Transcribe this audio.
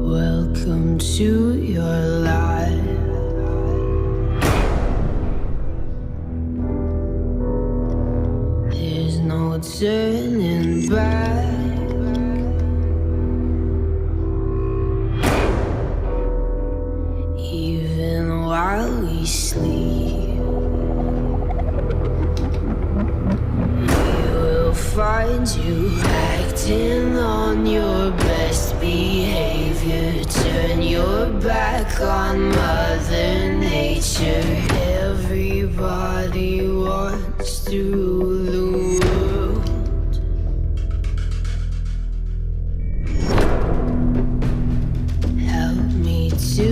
Welcome to your life. There's no turning back. Even while we sleep, we will find you acting on your best behavior. Turn your back on Mother Nature. Everybody wants to rule the world. Help me to